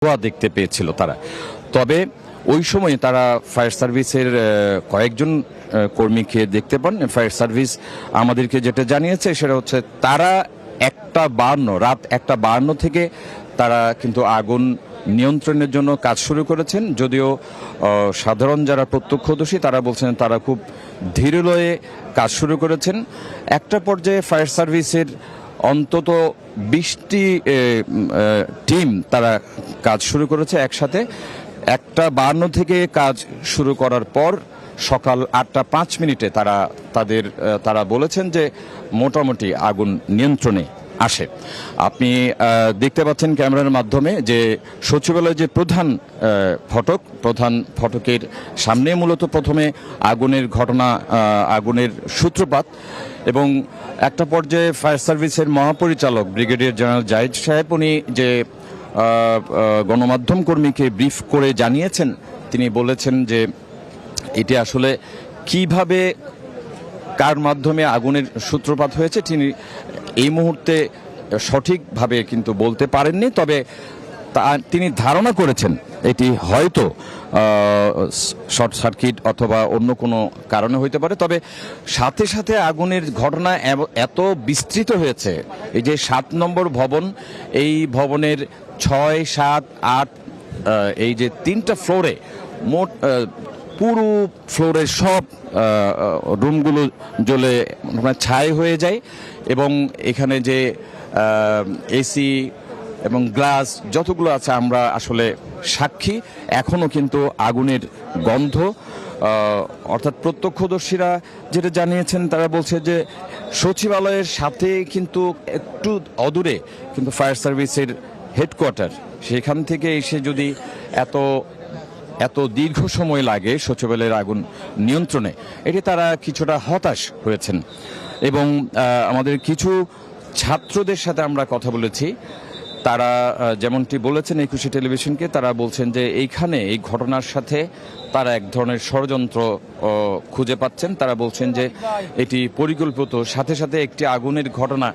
ধোঁয়া দেখতে পেয়েছিল তারা। তবে ওই সময় তারা ফায়ার সার্ভিসের কয়েকজন কর্মীকে দেখতে পান। ফায়ার সার্ভিস আমাদেরকে যেটা জানিয়েছে সেটা হচ্ছে তারা রাত 1:52 থেকে তারা কিন্তু আগুন নিয়ন্ত্রণের জন্য কাজ শুরু করেছেন। যদিও সাধারণ যারা প্রত্যক্ষদর্শী তারা বলছেন তারা খুব ধীরলয়ে কাজ শুরু করেছেন। একটা পর্যায়ে ফায়ার সার্ভিসের অন্তত 20টি টিম তারা কাজ শুরু করেছে একসাথে। 1:52 থেকে কাজ শুরু করার পর সকাল 8:05 তারা বলেছেন যে মোটামুটি আগুন নিয়ন্ত্রণে আসে। আপনি দেখতে পাচ্ছেন ক্যামেরার মাধ্যমে যে সচিবালয়ের যে প্রধান ফটকের সামনে মূলত প্রথমে আগুনের সূত্রপাত, এবং একটা পর্যায়ে ফায়ার সার্ভিসের মহাপরিচালক ব্রিগেডিয়ার জেনারেল জাহিদ সাহেব উনি যে গণমাধ্যম কর্মীকে ব্রিফ করে জানিয়েছেন, তিনি বলেছেন যে এটি আসলে কিভাবে কার মাধ্যমে আগুনের সূত্রপাত হয়েছে তিনি এই মুহূর্তে সঠিকভাবে কিন্তু বলতে পারেননি। তবে তিনি ধারণা করেছেন এটি হয়তো শর্ট সার্কিট অথবা অন্য কোনো কারণে হইতে পারে। তবে সাথে সাথে আগুনের ঘটনা এত বিস্তৃত হয়েছে, এই যে 7 নম্বর ভবন, এই ভবনের 6, 7, 8 এই যে 3টা ফ্লোরে মোট পুরো ফ্লোরের সব রুমগুলো জ্বলে ছাই হয়ে যায়, এবং এখানে যে এসি এবং গ্লাস যতগুলো আছে আমরা আসলে সাক্ষী। এখনো কিন্তু আগুনের গন্ধ, অর্থাৎ প্রত্যক্ষদর্শীরা যেটা জানিয়েছেন তারা বলছে যে সচিবালয়ের সাথে কিন্তু একটু অদূরে কিন্তু ফায়ার সার্ভিসের হেডকোয়ার্টার, সেখান থেকে এসে যদি এত দীর্ঘ সময় লাগে সচিবালয়ের আগুন নিয়ন্ত্রণে, এটি তারা কিছুটা হতাশ হয়েছেন। এবং আমাদের কিছু ছাত্রদের সাথে আমরা কথা বলেছি, তারা যেমনটি বলেছেন একুশে টেলিভিশনকে, তারা বলছেন যে এই ঘটনার সাথে তারা এক ধরনের ষড়যন্ত্র খুঁজে পাচ্ছেন। তারা বলছেন যে এটি পরিকল্পিত, সাথে সাথে একটি আগুনের ঘটনা,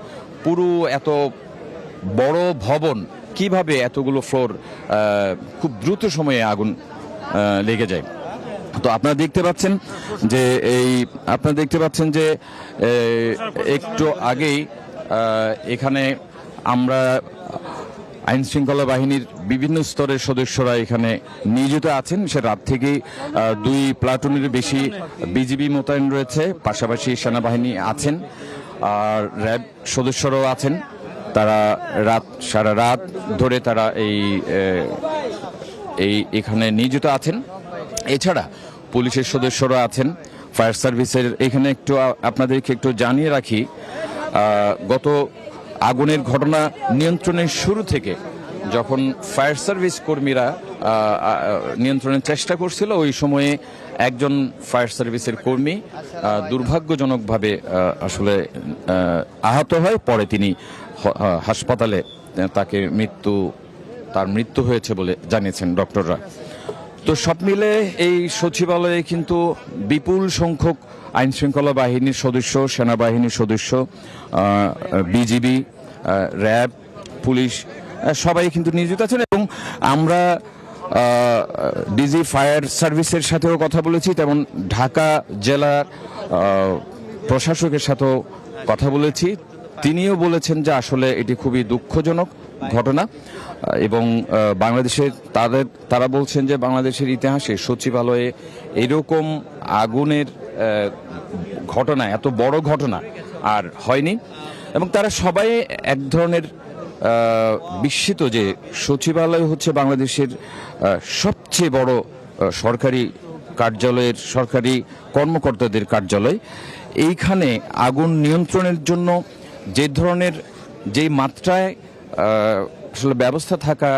পুরো এত বড় ভবন কিভাবে এতগুলো ফ্লোর খুব দ্রুত সময়ে আগুন লেগে যায়। তো আপনারা দেখতে পাচ্ছেন যে একটু আগেই এখানে আমরা আইন শৃঙ্খলা বাহিনীর বিভিন্ন স্তরের সদস্যরা এখানে নিয়োজিত আছেন। সে রাত থেকেই 2 প্লাটুনের বেশি বিজিবি মোতায়েন রয়েছে, পাশাপাশি সেনাবাহিনী আছেন আর র্যাব সদস্যরাও আছেন। তারা সারা রাত ধরে তারা এখানে নিয়োজিত আছেন। এছাড়া পুলিশের সদস্যরা আছেন, ফায়ার সার্ভিসের। এখানে আপনাদেরকে একটু জানিয়ে রাখি, গত আগুনের ঘটনা নিয়ন্ত্রণের শুরু থেকে যখন ফায়ার সার্ভিস কর্মীরা নিয়ন্ত্রণের চেষ্টা করছিল, ওই সময়ে একজন ফায়ার সার্ভিসের কর্মী দুর্ভাগ্যজনকভাবে আসলে আহত হয়। পরে তিনি হাসপাতালে তার মৃত্যু হয়েছে বলে জানিয়েছেন ডক্টররা। তো সব মিলে এই সচিবালয়ে কিন্তু বিপুল সংখ্যক আইন শৃঙ্খলা বাহিনীর সদস্য, সেনাবাহিনীর সদস্য, বিজিবি, র্যাব, পুলিশ সবাই কিন্তু নিয়োজিত আছেন। এবং আমরা ডিজি ফায়ার সার্ভিসের সাথেও কথা বলেছি, তেমন ঢাকা জেলার প্রশাসকের সাথেও কথা বলেছি। তিনিও বলেছেন যে আসলে এটি খুবই দুঃখজনক ঘটনা, এবং তারা বলছেন যে বাংলাদেশের ইতিহাসে সচিবালয়ে এরকম আগুনের ঘটনা, এত বড় ঘটনা আর হয়নি। এবং তারা সবাই এক ধরনের বিস্মিত যে সচিবালয় হচ্ছে বাংলাদেশের সবচেয়ে বড় সরকারি কার্যালয়ের, সরকারি কর্মকর্তাদের কার্যালয়। এইখানে আগুন নিয়ন্ত্রণের জন্য যে মাত্রায় আসলে ব্যবস্থা থাকা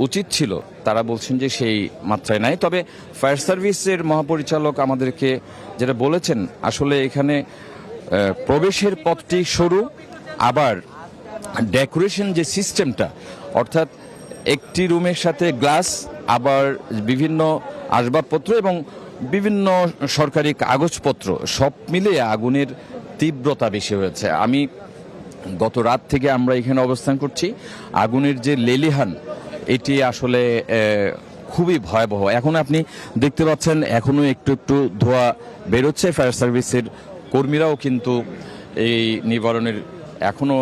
উচিত ছিল, তারা বলছেন যে সেই মাত্রায় নাই। তবে ফায়ার সার্ভিসের মহাপরিচালক আমাদেরকে যেটা বলেছেন, আসলে এখানে প্রবেশের পথটি সরু, আবার ডেকোরেশন যে সিস্টেমটা, অর্থাৎ একটি রুমের সাথে গ্লাস, আবার বিভিন্ন আসবাবপত্র এবং বিভিন্ন সরকারি কাগজপত্র সব মিলিয়ে আগুনের তীব্রতা বেশি হয়েছে। গত রাত থেকে আমরা এখানে অবস্থান করছি। আগুনের যে লেলিহান, এটি আসলে খুবই ভয়াবহ। এখন আপনি দেখতে পাচ্ছেন এখনো একটু একটু ধোঁয়া বেরোচ্ছে। ফায়ার সার্ভিসের কর্মীরাও কিন্তু এই নিবারণের এখনো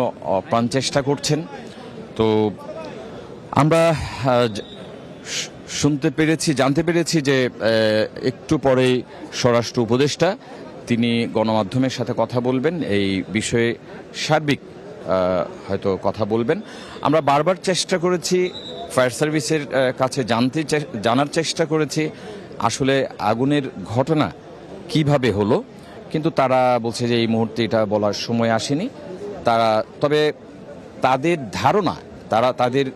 প্রাণ চেষ্টা করছেন। তো আমরা জানতে পেরেছি যে একটু পরেই স্বরাষ্ট্র উপদেষ্টা তিনি গণমাধ্যমের সাথে কথা বলবেন, এই বিষয়ে সার্বিক হয়তো কথা বলবেন। আমরা বারবার চেষ্টা করেছি ফায়ার সার্ভিসের কাছে জানার চেষ্টা করেছি আসলে আগুনের ঘটনা কিভাবে হলো, কিন্তু তারা বলছে যে এই মুহূর্তে এটা বলার সময় আসেনি। তবে তাদের ধারণা, তাদের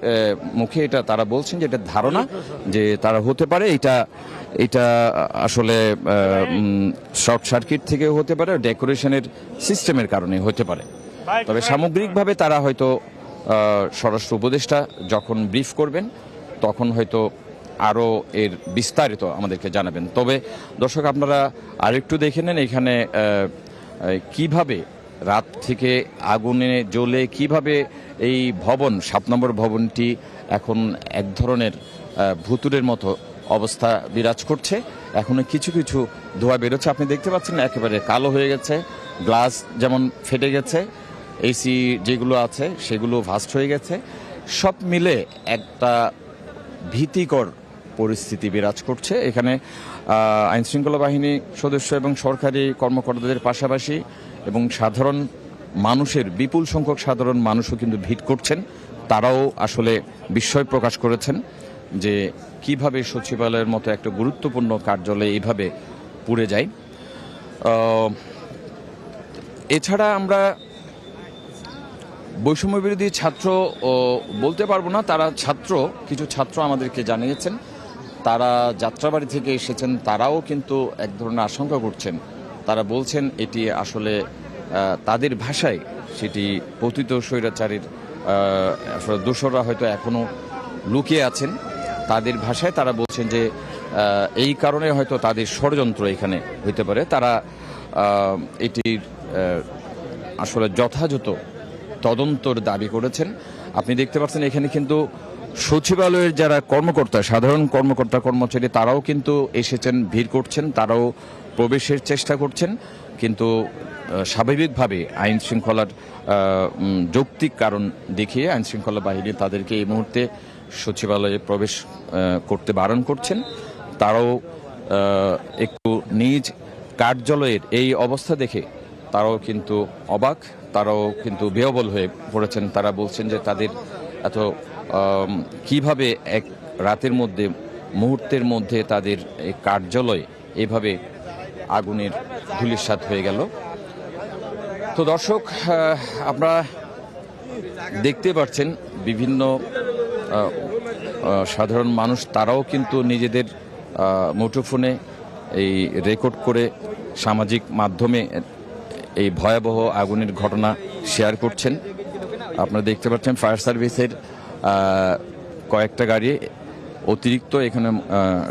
মুখে এটা তারা বলছেন যে এটা ধারণা যে তারা হতে পারে এটা আসলে শর্ট সার্কিট থেকে হতে পারে, ডেকোরেশনের সিস্টেমের কারণে হতে পারে। তবে সামগ্রিকভাবে তারা হয়তো স্বরাষ্ট্র উপদেষ্টা যখন ব্রিফ করবেন তখন হয়তো আরও এর বিস্তারিত আমাদেরকে জানাবেন। তবে দর্শক আপনারা আরেকটু দেখে নেন এখানে কিভাবে রাত থেকে আগুনে জ্বলে কিভাবে এই 7 নম্বর ভবনটি এখন এক ধরনের ভুতুরের মতো অবস্থা বিরাজ করছে। এখনো কিছু কিছু ধোঁয়া বেরোচ্ছে, আপনি দেখতে পাচ্ছেন একেবারে কালো হয়ে গেছে। গ্লাস যেমন ফেটে গেছে, এসি যেগুলো আছে সেগুলো ভাস্ট হয়ে গেছে। সব মিলে একটা ভীতিকর পরিস্থিতি বিরাজ করছে এখানে। আইনশৃঙ্খলা বাহিনী সদস্য এবং সরকারি কর্মকর্তাদের পাশাপাশি এবং সাধারণ মানুষের বিপুল সংখ্যক সাধারণ মানুষও কিন্তু ভিড় করছেন। তারাও আসলে বিস্ময় প্রকাশ করেছেন যে কিভাবে সচিবালয়ের মতো একটা গুরুত্বপূর্ণ কার্যালয় এইভাবে পুড়ে যায়। এছাড়া আমরা বৈষম্য বিরোধী ছাত্র বলতে পারবো না, কিছু ছাত্র আমাদেরকে জানিয়েছেন তারা যাত্রাবাড়ি থেকে এসেছেন, তারাও কিন্তু এক ধরনের আশঙ্কা করছেন। তারা বলছেন এটি আসলে তাদের ভাষায় সেটি পতিত স্বৈরাচারীর দোসররা হয়তো এখনো লুকিয়ে আছেন। তাদের ভাষায় তারা বলছেন যে এই কারণে হয়তো তাদের ষড়যন্ত্র এখানে হইতে পারে। তারা এটির আসলে যথাযথ তদন্তর দাবি করেছেন। আপনি দেখতে পাচ্ছেন এখানে কিন্তু সচিবালয়ের যারা কর্মকর্তা, সাধারণ কর্মকর্তা কর্মচারী তারাও কিন্তু এসেছেন, ভিড় করছেন, তারাও প্রবেশের চেষ্টা করছেন। কিন্তু স্বাভাবিকভাবে আইন শৃঙ্খলার যৌক্তিক কারণ দেখিয়ে আইন শৃঙ্খলা বাহিনী তাদেরকে এই মুহূর্তে সচিবালয়ে প্রবেশ করতে বারণ করছেন। তারাও একটু নিজ কার্যালয়ের এই অবস্থা দেখে তারাও কিন্তু অবাক, তারাও কিন্তু বিহ্বল হয়ে পড়েছেন। তারা বলছেন যে তাদের এত কিভাবে এক রাতের মধ্যে, মুহূর্তের মধ্যে তাদের এই কার্যালয় এভাবে আগুনের ধূলিসাৎ হয়ে গেল। তো দর্শক আপনারা দেখতে পাচ্ছেন বিভিন্ন সাধারণ মানুষ তারাও কিন্তু নিজেদের মুঠোফোনে এই রেকর্ড করে সামাজিক মাধ্যমে এই ভয়াবহ আগুনের ঘটনা শেয়ার করছেন। আপনারা দেখতে পাচ্ছেন ফায়ার সার্ভিসের কয়েকটা গাড়ি অতিরিক্ত এখানে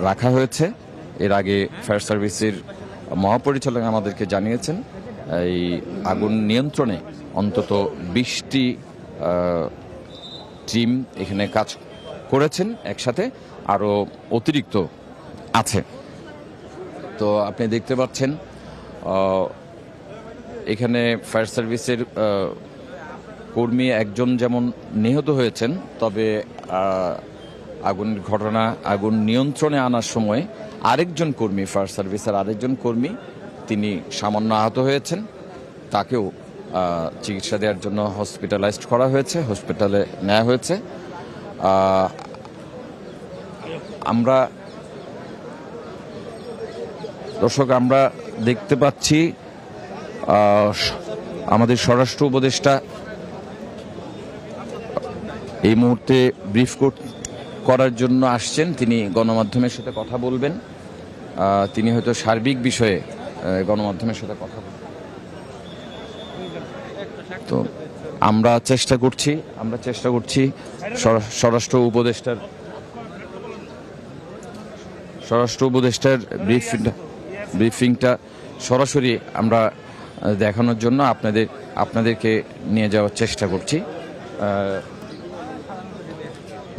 রাখা হয়েছে। এর আগে ফায়ার সার্ভিসের মহাপরিচালক আমাদেরকে জানিয়েছেন এই আগুন নিয়ন্ত্রণে অন্তত 20টি টিম এখানে কাজ করেছেন একসাথে, আরও অতিরিক্ত আছে। তো আপনি দেখতে পাচ্ছেন এখানে ফায়ার সার্ভিসের কর্মী একজন যেমন নিহত হয়েছেন, তবে আগুন নিয়ন্ত্রণে আনার সময় আরেকজন কর্মী, ফায়ার সার্ভিসের আরেকজন কর্মী তিনি সামান্য আহত হয়েছেন। তাকেও চিকিৎসা দেওয়ার জন্য হসপিটালাইজড করা হয়েছে, হসপিটালে নেওয়া হয়েছে। আমরা দেখতে পাচ্ছি আমাদের স্বরাষ্ট্র উপদেষ্টা এই মুহূর্তে ব্রিফ করার জন্য আসছেন। তিনি গণমাধ্যমের সাথে কথা বলবেন। তিনি হয়তো সার্বিক বিষয়ে গণমাধ্যমের সাথে কথা বলবেন। তো আমরা চেষ্টা করছি স্বরাষ্ট্র উপদেষ্টার ব্রিফিংটা সরাসরি আমরা দেখানোর জন্য আপনাদেরকে নিয়ে যাওয়ার চেষ্টা করছি।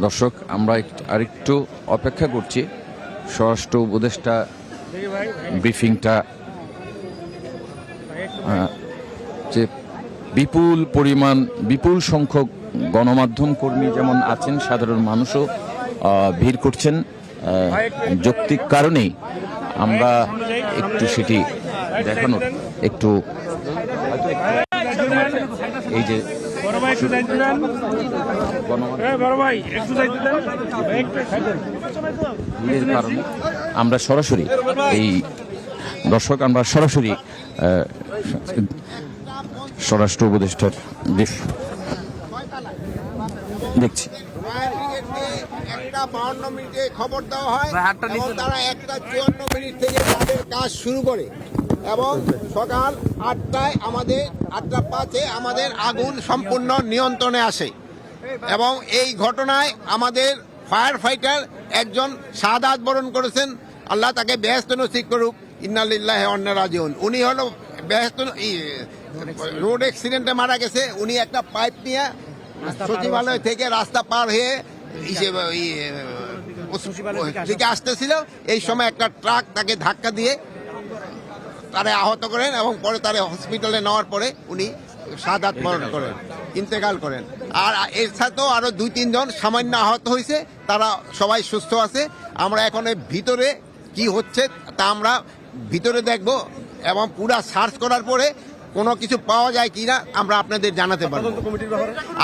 দর্শক, আমরা আরেকটু অপেক্ষা করছি স্বরাষ্ট্র উপদেষ্টা ব্রিফিংটা, যে বিপুল সংখ্যক গণমাধ্যম কর্মী যেমন আছেন, সাধারণ মানুষও ভিড় করছেন। যৌক্তিক কারণেই আমরা একটু সেটি দেখানোর একটু এই যে ভিড়ের কারণে আমরা সরাসরি স্বরাষ্ট্র উপদেষ্টার দেখছি। 1:52 মিনিটে খবর দেওয়া হয় এবং তারা 1:54 মিনিট থেকে তাদের কাজ শুরু করে এবং সকাল 8টায় 8:05 আমাদের আগুন সম্পূর্ণ নিয়ন্ত্রণে আসে এবং এই ঘটনায় আমাদের ফায়ার ফাইটার একজন শাহাদাত বরণ করেছেন। আল্লাহ তাকে বেহেশত নসিব করুক। ইন্না লিল্লাহি ওয়া ইন্না রাজিউন। উনি হলো রোড অ্যাক্সিডেন্টে মারা গেছে। উনি একটা পাইপ নিয়ে সচিবালয় থেকে রাস্তা পার হয়ে দিকে আসতেছিল। এই সময় একটা ট্রাক তাকে ধাক্কা দিয়ে তারে আহত করেন এবং পরে তারে হসপিটালে নেওয়ার পরে উনি শাহাদাত বরণ করেন, ইন্তেকাল করেন। আর এর সাথেও আরো 2-3 জন সামান্য আহত হয়েছে, তারা সবাই সুস্থ আছে। আমরা এখন ভিতরে কি হচ্ছে তা আমরা ভিতরে দেখব এবং পুরা সার্চ করার পরে কোনো কিছু পাওয়া যায় কিনা আমরা আপনাদের জানাতে পারবো।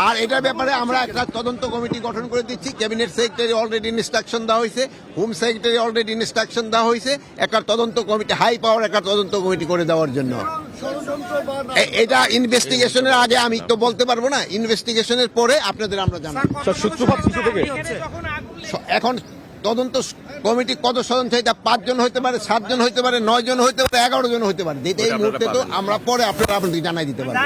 আর এটার ব্যাপারে আমরা একটা তদন্ত কমিটি গঠন করে দিচ্ছি। ক্যাবিনেট সেক্রেটারি অলরেডি ইনস্ট্রাকশন দেওয়া হয়েছে, হোম সেক্রেটারি অলরেডি ইনস্ট্রাকশন দেওয়া হয়েছে একটা তদন্ত কমিটি, হাই পাওয়ার একটা তদন্ত কমিটি করে দেওয়ার জন্য। এটা ইনভেস্টিগেশনের আগে আমি তো বলতে পারবো না, ইনভেস্টিগেশনের পরে আপনাদের আমরা জানাবো। এখন তদন্ত কমিটি কত সদস্য, এটা 5 জন হইতে পারে, 7 জন হইতে পারে, 9 জন হইতে পারে, 11 জন হইতে পারে। এই মুহূর্তে তো আমরা পরে আপনাদের জানাই দিতে পারবো।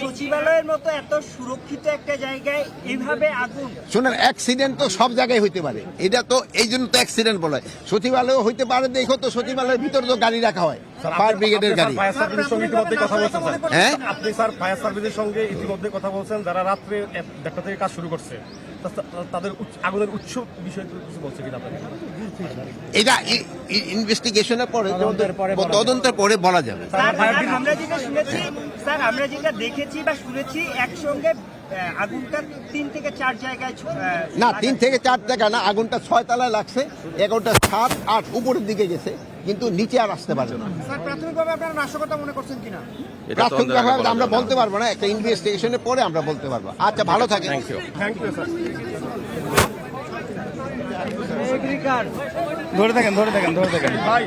সচিবালয়ের মতো এত সুরক্ষিত একটা জায়গায় এইভাবে আগুন, শুনেন, অ্যাক্সিডেন্ট তো সব জায়গায় হইতে পারে। এটা তো এই জন্য তো অ্যাক্সিডেন্ট বলা হয়। সচিবালয় হইতে পারে, দেখো তো সচিবালয়ের ভিতরে তো গাড়ি রাখা হয়, ফায়ার ব্রিগেডের গাড়ি। হ্যাঁ, আপনি স্যার ফায়ার সার্ভিসের সঙ্গে ইতিমধ্যে কথা বলছেন, যারা রাত্রে 1টা থেকে কাজ শুরু করছে, তাদের আগুনের উৎস বিষয়ে কিছু বলছে কিনা আপনাকে? এটা ইনভেস্টিগেশনের পরে, তদন্তের পরে বলা যাবে। আমরা যেটা দেখেছি বা শুনেছি, একসঙ্গে আগুনটা 3 থেকে 4 জায়গায়, না 3 থেকে 4 জায়গা না, আগুনটা 6 তলায় লাগছে, 11টা 7, 8 উপরের দিকে গেছে, কিন্তু নিচে আর আসতে পারে না। প্রাথমিকভাবে আপনারা নাশকতা মনে করছেন কিনা? প্রাথমিকভাবে আমরা বলতে পারবো না, একটা ইনভেস্টিগেশনের পরে আমরা বলতে পারবো। আচ্ছা, ভালো থাকেন। Thank you sir. ধরে থাকেন ভাই।